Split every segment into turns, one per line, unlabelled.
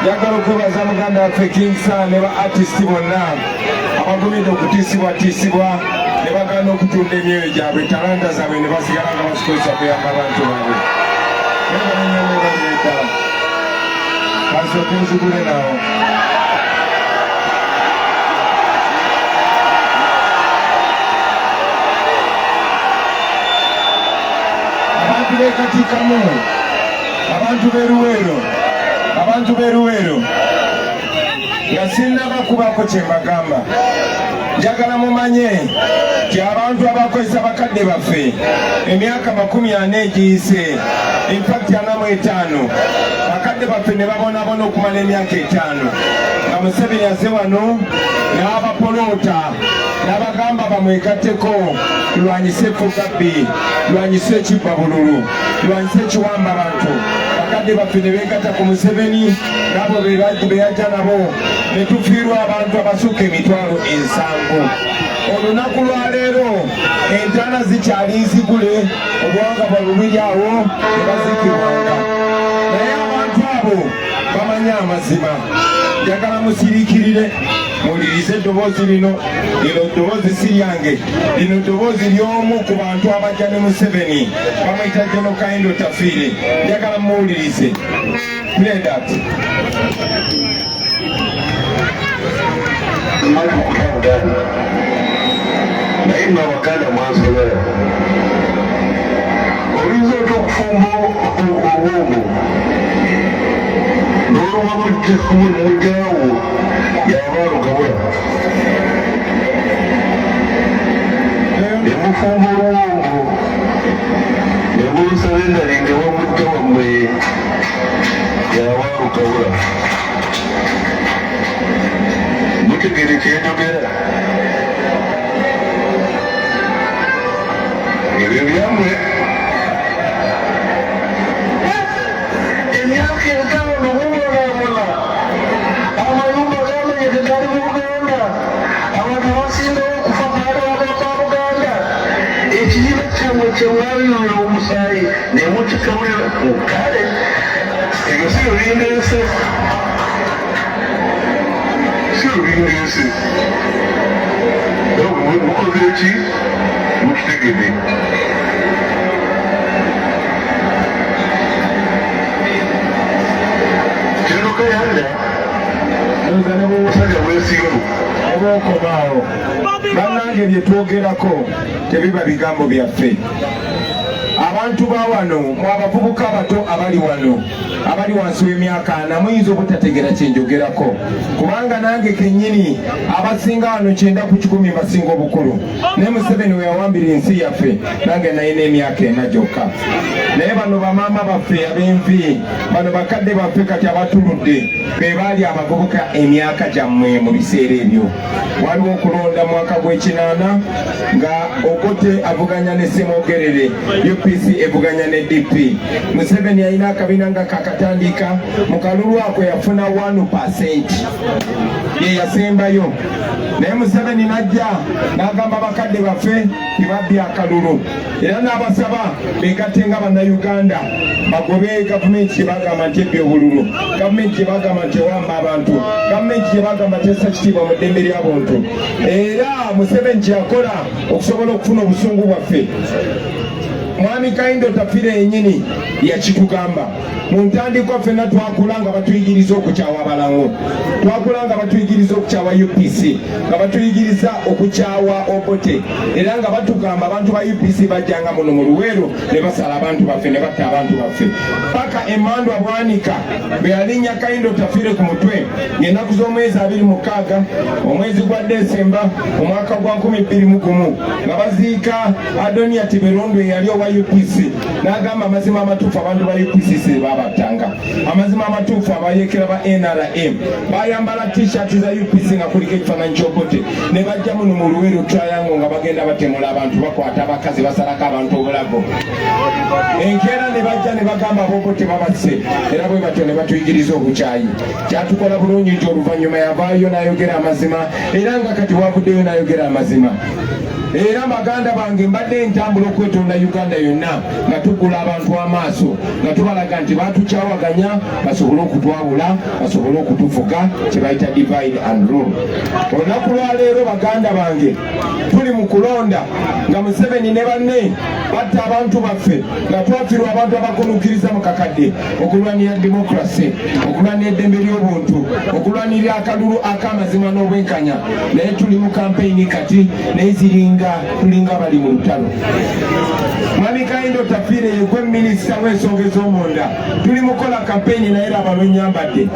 njagala okwebaza muganda waffe Kingsa ne ba artist bonna abagumidde okutiisibwatiisibwa ne bagaana okutunda emyoyo gyabwe talanta zaabwe ne basigala nga bazikozesa kuyamba abantu baabwe nebanenyomebaleeta kasooke nzigule nawo abantu b'ekatikamu abantu b'eruweero nga sinnabakubako kye mbagamba njagala mumanye nti abantu abakozesa bakadde baffe emyaka 40 egiyise infact 45 bakadde baffe ne babonabona okumala emyaka 5 nga Museveni aze wano n'abapoloota n'abagamba bamwegatteko tulwanyise effugabbi tulwanyise ekibba bululu tulwanyise ekiwamba abantu bakadde baffe ne beegatta ku Museveni nabo beyajja nabo ne tufiirwa abantu abasukka 7,000. olunaku lwaleero entaana zikyali nzigule obuwanga bwabubiri awo ne bazikibwanga naye abantu abo bamanyi amazima. Njagala musiriikirire muwulirize eddoboozi lino ddoboozi si lyange lino ddoboozi ly'omu ku bantu abajja ne Museveni bamuyita General Kayindo Tafiire. Njagala muwulirize. Play that.
naye nno abaganda mwansobera oyinza otya okufumba obwongo n'oluba mujjakumu nemujjaawo yabalugabula nemufumba obwongo nemulusaba endalinga wamujja wammwe yabalugabula mutegere kyentogera ebyo byammwe emyaka etaano nomubonaabona amayumba gamenyeke gali mu Buganda abantu abasingawo okufa baali wagaka Buganda ekizibu kyammwe kyemwabiyoola omusaayi nemukikamu kale ebyo si lubindeese mukoze eki mukitegede kinokayanda musajja bwesigamu
obokobaawo bannange bye twogerako tebiba bigambo byaffe. Abantu ba wano mu abavubuka abato abali wano abali wansi w'emyaka 4 muyinza obutategera kyenjogerako kubanga nange kennyini abasinga wano 9 ku 10 basinga obukulu naye Museveni we yawambira ensi yaffe nange nayina emyaka 4 gyokka. Naye bano bamaama baffe ab'envi bano bakadde baffe kati abatuludde be baali abavubuka emyaka gyammwe mu biseera ebyo. Waliwo okulonda mwaka gw'ekinaana nga Obote avuganya ne Ssemogerere UPC evuganya ne DP. Museveni alina akabiina nga kakatandika mu kalulu ako yafuna 1% ye yasembayo. Naye Museveni najja n'agamba bakadde baffe tibabbi akalulu era n'abasaba beegatte nga bannayuganda bagobe gavumenti gye bagamba nti ebbi obululu, gavumenti gye bagamba nti ewamba abantu, gavumenti gye bagamba tessa kitiibwa mu ddembe ly'abuntu. Era Museveni kye yakola okusobola okufuna obusungu bwaffe Mwami Kayindo Tafiire yennyini yakitugamba. Mu ntandikwa ffenna twakula nga batuyigiriza okukyawa abalango, twakula nga batuyigiriza okukyawa UPC, nga batuyigiriza okukyawa Obote, era nga batugamba abantu ba UPC bajjanga muno mu Luweero ne basala abantu baffe ne batta abantu baffe. Paka Emandwa Bwanika bwe yalinnya Kayindo Tafiire ku mutwe ng'ennaku z'omwezi 26 omwezi gwa Desemba omwaka gwa 2021 nga baziika Adonia Tiberondo eyali owa UPC n'agamba amazima amatuufu abantu ba UPC se babattanga. Amazima amatuufu abayekera ba NRM bayambala t-shirt za UPC nga kuliko ekifaananyi ky'Obote ne bajja muno mu Luweero Triangle nga bagenda batemula abantu bakwata abakazi basalako abantu obulago. Enkeera ne bajja ne bagamba Obote babasse era bwe batyo ne batuyigiriza obukyayi. Kyatukola bulungi nti oluvannyuma yavaayo n'ayogera amazima era nga kati wavuddeyo n'ayogera amazima. era baganda bange mbadde entambula okwetonda Uganda yonna nga tugula abantu amaaso nga tubalaga nti batukyawaganya basobole okutwabula basobole okutufuga kyebayita divide and rule. Olunaku lwaleero baganda bange tuli mu kulonda nga Museveni ne banne batta abantu baffe nga twafirwa abantu abakonuukiriza mu kakadde okulwanira demokrasi okulwanira eddembe ly'obuntu okulwanira akalulu ak'amazima n'obwenkanya naye tuli mu kampeyini kati naye tulinga bali mu lutalo. Mwami Kayindo Tafiire ye minisita w'ensonga ez'omunda tuli mukola kampeyini naye laba lwe nyambadde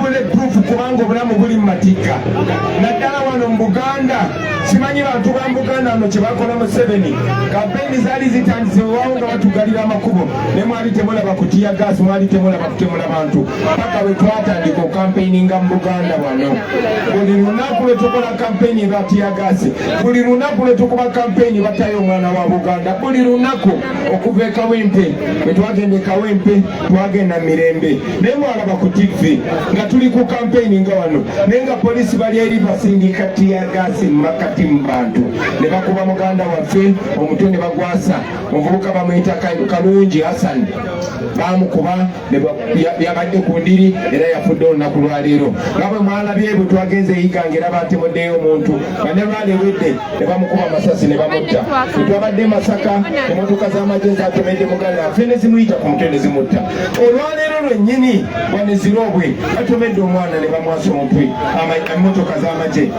bulletproof kubanga obulamu buli mu matikka naddala wano mu Buganda. Simanyi bantu ba Buganda no kye bakola Museveni kampeyini zaali zitandise wawo nga batugalira amakubo ne mwali temulaba kutiya gaasi mwali temulaba kutemula bantu paka we twatandika okampeyini nga mu Buganda wano. Buli lunaku lwe tukola kampeyini batiya gaasi, buli lunaku lwe tukuba kampeyini batayo omwana wa Buganda, buli lunaku okuva e Kawempe bwe twagenda e Kawempe twagenda Mirembe naye mwalaba ku TV nga tuli ku kampeyini nga wano naye nga polisi bali eri basindika tiya gaasi makati mu bantu ne bakuba muganda waffe omutwe ne bagwasa omuvubuka bamuyita Kalungi Hassan bamukuba yabadde ku ndiri era yafudde olunaku lwaleero nga bwe mwalabye bwe twagenze eyigange era batemuddeyo omuntu bane lwalewedde ne bamukuba amasasi ne bamutta. Bwe twabadde Masaka emmotoka z'amagye zatomedde muganda waffe ne zimuyita ku mutwe ne zimutta. Olwaleero lwennyini wanezirobwe batomedde omwana ne bamwasa omutwe emmotoka z'amagye.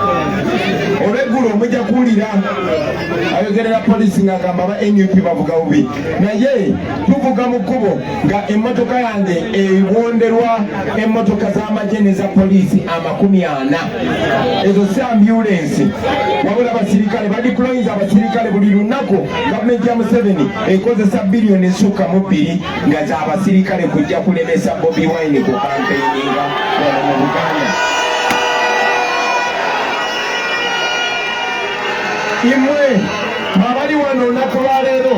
Olweggulo mujja kuwulira ayogerera polisi ng'agamba ba NUP bavuga bubi naye tuvuga mu kkubo nga emmotoka yange ewonderwa emmotoka z'amagye ne za polisi 40. Ezo si ambulensi wabula abasirikale badiployinza abasirikale buli lunaku. Gavumenti ya Museveni ekozesa biliyoni esukka mu 2 nga za abasirikale kujja kulemesa Bobi Wine ku kampeyinga wano mu Buganda. Imwe abali wano olunaku lwaleero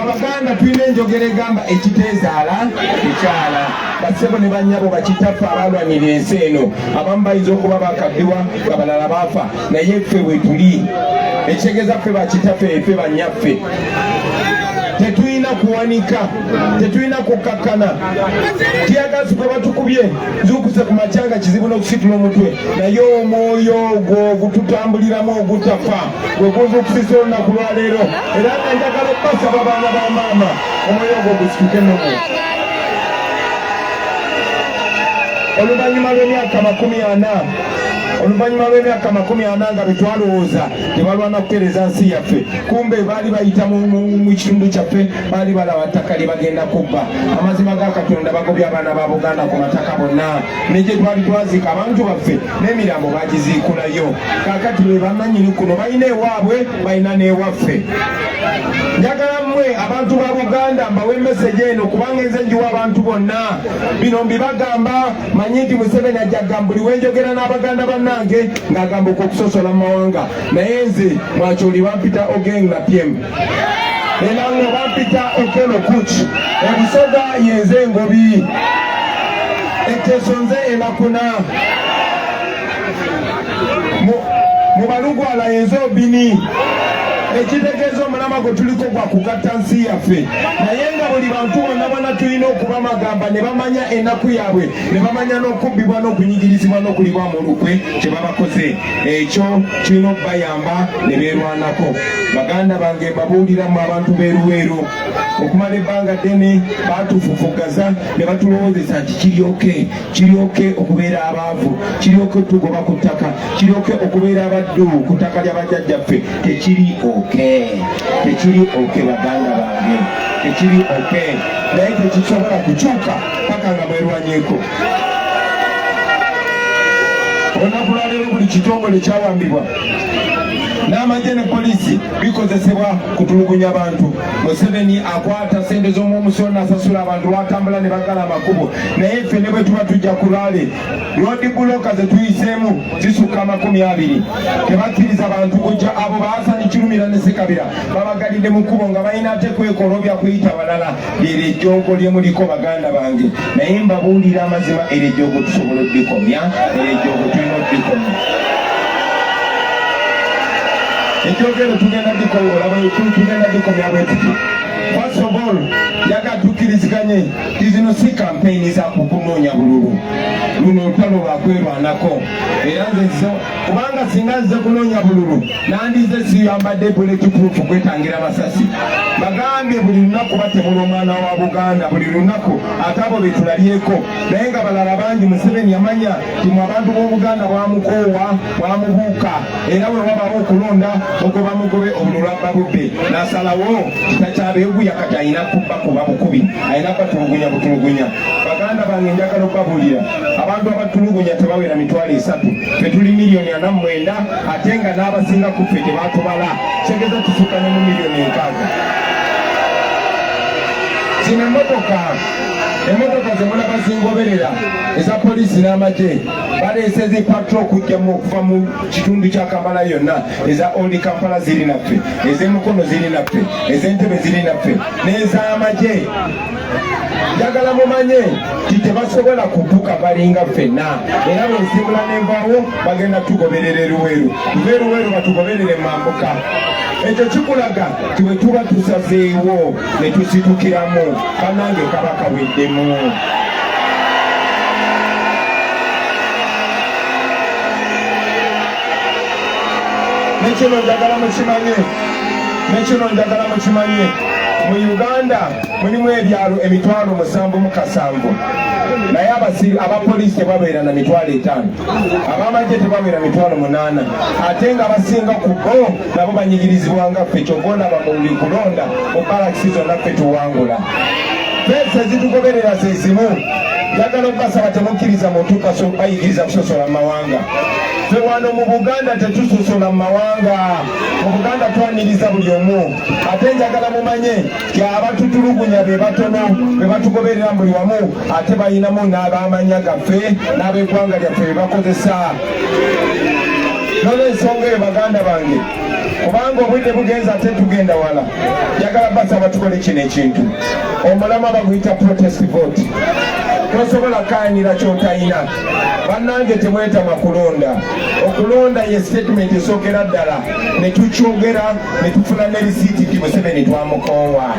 Abaganda tulina enjogera egamba ekiteezaala ekyala. Bassebo ne bannyabo bakitaffe abalwanira ensi eno abamu bayinza okuba bakaddiwa abalala baafa naye ffe bwe tuli ekitegeeza ffe bakitaffe ffe bannyaffe. Tetulina kuwanika, tetulina kukakkana. Tiyagaasi gwe batukubye zuukuse ku makyanga kizibu n'okusitula omutwe naye omwoyo ogwo gututambuliramu ogutafa gwe guzuukusisa olunaku lwaleero era nga njagala okubasaba abaana ba maama omwoyo ogwo gusituke nomu. Oluvannyuma lw'emyaka 40 oluvannyuma lw'emyaka 40 nga betwalowooza tebalwana kutereeza nsi yaffe kumbe baali bayita mu kitundu kyaffe baali balaba ttaka lye bagenda kubba. Amazima ga Katonda bagobya abaana ba Buganda ku mataka bonna ne gye twali twazika abantu baffe n'emirambo bagiziikulayo. Kaakati be bamanyini kuno balina ewaabwe balina n'ewaffe. Njagala mmwe abantu ba Buganda mbawe message eno kubanga nze njiwa abantu bonna bino mbibagamba manyi nti Museveni ajjagamba buli wenjogera n'Abaganda bannange ng'agamba okusosola mu mawanga naye nze mwakyoli bampita Ogeng na Piem enango bampita Okello Kuch ebusoga yenze engobi eteso nze enakuna mu balugwala yenze obini. Ekitegeeza omulama gwe tuliko gwa kugatta nsi yaffe naye nga buli bantu bonna bonna tulina okuba magamba ne bamanya ennaku yaabwe ne bamanya n'okubbibwa n'okunyigirizibwa n'okulibwa mu lukwe kye babakoze. Ekyo kirina okubayamba ne beerwanako. Baganda bange mbabuuliramu abantu b'eruweero okumala ebbanga ddene baatufufugaza ne batulowoozesa nti kiryoke okubeera abaavu, kiryoke tugoba ku ttaka, kiryoke okubeera abaddu ku ttaka lya bajjajjaffe. Tekiri oke baganda bange, tekiri oke naye tekisobola kukyuka paka nga mwerwanyeeko. Olunaku lwaleero buli kitongole kyawambibwa n'amagye ne polisi bikozesebwa kutulugunya abantu. Museveni akwata sente z'omwomusolo n'asasula abantu lwatambula ne bagala amakubo naye ffe ne bwe tuba tujja ku lwale road bloka ze tuyiseemu zisukka 20. Tebakkiriza bantu kujja abo baasani Kirumira ne Ssekabira babagalidde mu kkubo nga balina ate kwekolobya kuyita balala. Lero ejjoogo lye muliko baganda bange naye mbabuulira amazima era ejjoogo tusobola oddikomya era ejjoogo tulina oddikomya. ekyogero tugenda dikola tugenda dikomya bwetuti. First of all, yagatukkiriziganye zino si kampeyini za kukunoonya bululu, luno olutalo lwakwerwanako. Era nze kubanga singa nze kunoonya bululu nandize siyambadde bulletproof kwetangira masasi. Bagambye buli lunaku batemula omwana wa Buganda, buli lunaku ate abo betulalyeko, naye nga balala bangi Museveni yamanya timu abantu b'Obuganda bwamukoowa bwamubuuka, era bwe wabawo okulonda ogoba mugobe obululu abba bubbe, n'asalawo kitakyabeegu yakati ayina kubba kuba bukubi, ayina batulugunya butulugunya. Baganda bange njagala okubabuulira abantu abatulugunya tebawera 3,000, ffe tuli 4,900,000 ate nga n'abasinga ku ffe tebatubala, kyegeza tufuuka ne mu 6,000,000. Zino emmotoka zemulaba zingoberera eza poliisi n'amagye baleese zi patro okujjamu okuva mu kitundu kya Kampala yonna, eza Old Kampala ziri naffe, ez'Emukono ziri naffe, ez'Entebbe ziri naffe, n'ez'amagye. Njagala mumanye nti tebasobola kubuka balinga ffenna, era bwensimbula n'envaawo bagenda tugoberera Luweero, Luweero batugoberere Mambuka. Ekyo kikulaga ti bwe tuba tusazeewo ne tusitukiramu bannange kaba kaweddemu. Nekino njagala mukimanye, mu Uganda mulimu ebyalo 7,700, naye abapoliisi tebabeera na 5,000, abamagye tebabeera 8,000, ate nga abasinga ku bo nabo banyigirizibwa nga ffe. Kyogondaba mu buli kulonda mu balakisi zonna ffe tuwangula. Ffe zitugoberera ze zimu. Njagala okubasaba temukkiriza muntu bayigiriza kusosola mu mawanga. Ffe wano mu Buganda tetusosola mu mawanga, mu Buganda twaniriza buli omu. Ate njagala mumanye ti abatutulugunya be batono be batugoberera buli wamu, ate bayinamu n'abamanya gaffe n'ab'eggwanga lyaffe be bakozesa. N'olw'ensonga eyo baganda bange, kubanga obudde bugenza ate tugenda wala, njagala basaba tukole kino ekintu. Omulama baguyita protest vote. Tosobola kaanira ky'otayina. Bannange temwetama kulonda. Okulonda ye statement esookera ddala ne tukyogera ne tufuna ne risiiti ti Museveni twamukoowa.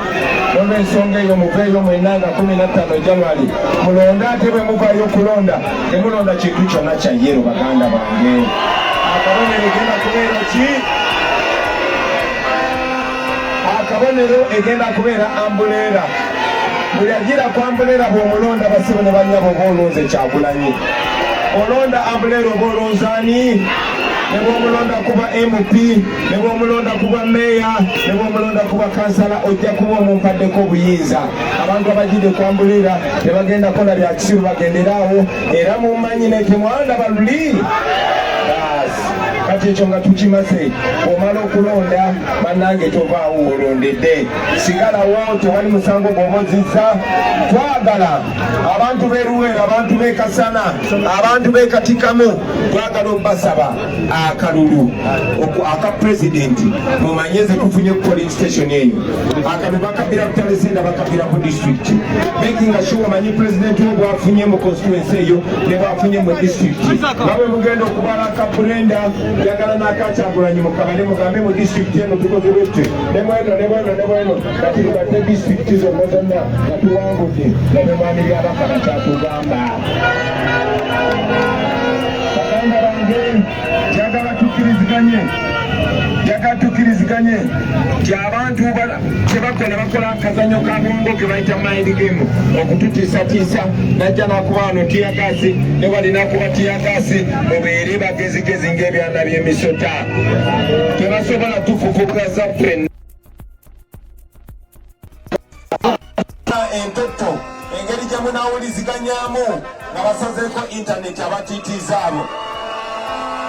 N'olw'ensonga eyo muveeyo mwenna nga 15 January mulonda, ate bwe muvaayo okulonda temulonda kintu kyonna kya yero baganda bange. Akabonero egenda kubeera ki? Akabonero egenda kubeera ambuleera. Buli agira ku ambuleera bw'omulonda basibe ne bannyabo oba olonze Kyagulanyi. Olonda ambuleera oba olonza ani? Ne bw'omulonda kuba MP, ne bw'omulonda kuba meeya, ne bw'omulonda kuba kansala, ojja kuba omumpaddeko obuyinza. Abantu abagidde ku ambuleera tebagenda kola bya kisiru, bagenderaawo, era mumanyi ne temwandaba luli. Kati ekyo nga tukimase, omala okulonda bannange tovaawo olondedde, sigalawo, tewali musango gw'obozizza. Twagala abantu b'e Luweero, abantu b'e Kasana, abantu b'e Katikamu, twagala obbasaba akalulu aka pulezidenti. Mumanye ze tufunye ku polling station eyo, akalulu bakabira ku Talesenda, bakabira ku district, making sure manyi pulezidenti wo bwafunye mu constituency eyo ne bwafunye mu district. Nawe mugenda okubala akaburenda yagala n'akakyagulanyi mukabale mugambe mu district eno tukoze bwetwe nebweno kati tubadde district zonna zonna nga tuwangudde nebemwami byabaka bakyatugamba. Baganda bange jagala tukkiriziganye ti abantu kyebakola bakola akazanyo ka bwongo ke bayita mind game, okututiisatiisa. Najja nakuba wano tiyagasi ne wali nakuba tiyagasi, mubeere bagezigezi ng'ebyana by'emisota. Tebasobola tufufugaza ffenna. Entoto engeri gye munaawuliziganyaamu nga basazeeko intaneti abatiitiiza abo,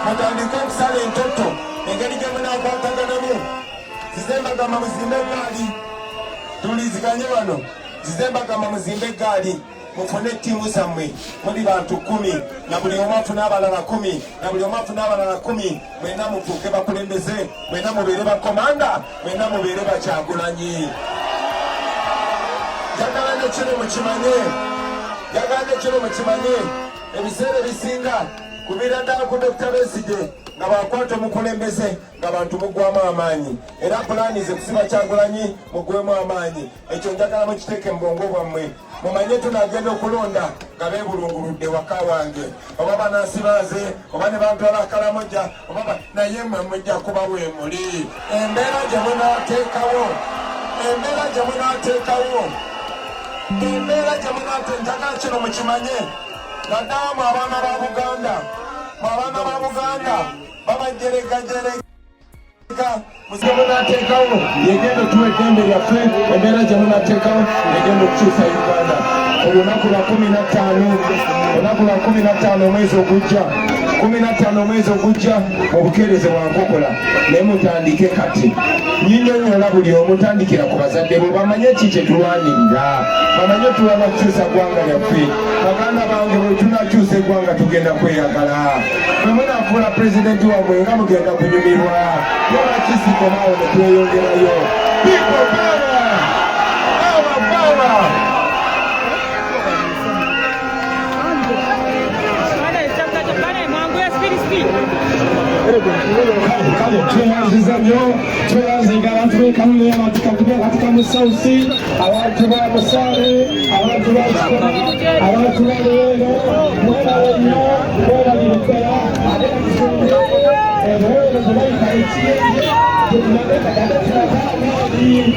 mutandike okusala entoto engeri gye munaakwataganamu. Zizembagamba muzimbe eggaali, tuliziganye wano, zizembagamba muzimbe eggaali, mufune ttiimu zammwe, muli bantu 10 na buli omu afune abalala 10 na buli omu afune abalala 10, mwenna mutuuke bakulembeze, mwenna mubeere bakomanda, mwenna mubeere Bakyagulanyi. Njagala nekiro mukimanye ebiseera ebisinga kubeera ddala ku Dr. Besigye nga bakwata omukulembeze ng'abantu mugwamu amaanyi era pulaani ze kusiba Kyagulanyi mugwemu amaanyi. Ekyo njagala mukiteeke mu bwongo bwammwe mumanye tunagenda okulonda nga beebulunguludde waka wange oba banasibaaze oba ne bantwala Kalamoja oba naye mmwe mujja kuba weemuli. Embeera gye munaateekawo njagala kino mukimanye naddala mu abaana ba Buganda babajeregajerega muze munateekawo yegenda otuwa eddembe lyaffe. Embeera gye munateekawo yegenda okukyusa Uganda. Olunaku lwa 15 omwezi ogujja 15 omwezi ogujja mu bukeereze bwankokola naye mutandike kati nyinyonyola buli omu tandikira ku bazadde bo bamanye ki kye tulwanirira, bamanye tulwana kukyusa ggwanga lyaffe. Baganda bange bwe tunakyusa eggwanga tugenda kweyagala. Bwe munafuula pulezidenti wammwe nga mugenda kunyumirwa yolakisiko naawe ne tweyongerayo. People power! Our power!
Tweyanziza nnyo, tweyanziga abantu b'ekanule abatukakubya katika mu South, abantu ba Musaale, abantu ba Kikola, abantu ba Luweero, mwebale nnyo, mwebalire ddala ate katusonde obuweereza bayita ekiyenje tunabe kadade tulaga amaanyi.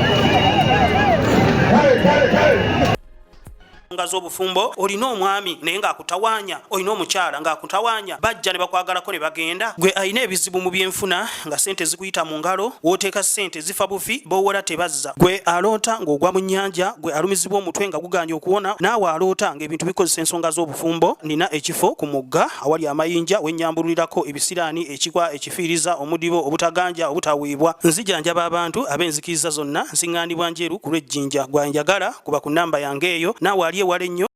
Z'obufumbo olina omwami naye ng'akutawaanya, olina omukyala ng'akutawaanya, bajja ne bakwagalako ne bagenda. Gwe alina ebizibu mu byenfuna nga sente zikuyita mu ngalo, wooteeka sente zifa bufi b'owola tebazza. Gwe aloota ng'ogwa mu nnyanja, gwe alumizibwa omutwe nga guganja okuwona, naawe aloota ng'ebintu bikozesa ensonga z'obufumbo. Nina ekifo ku mugga awali amayinja wennyambulirako ebisiraani, ekikwa, ekifiiriza, omudibo, obutaganja, obutaweebwa. Nzijanjaba abantu ab'enzikiriza zonna, nsiŋŋaanibwa Njeru ku lw'ejjinja. Gwanjagala kuba ku nnamba yange eyo, naawe ali ewala ennyo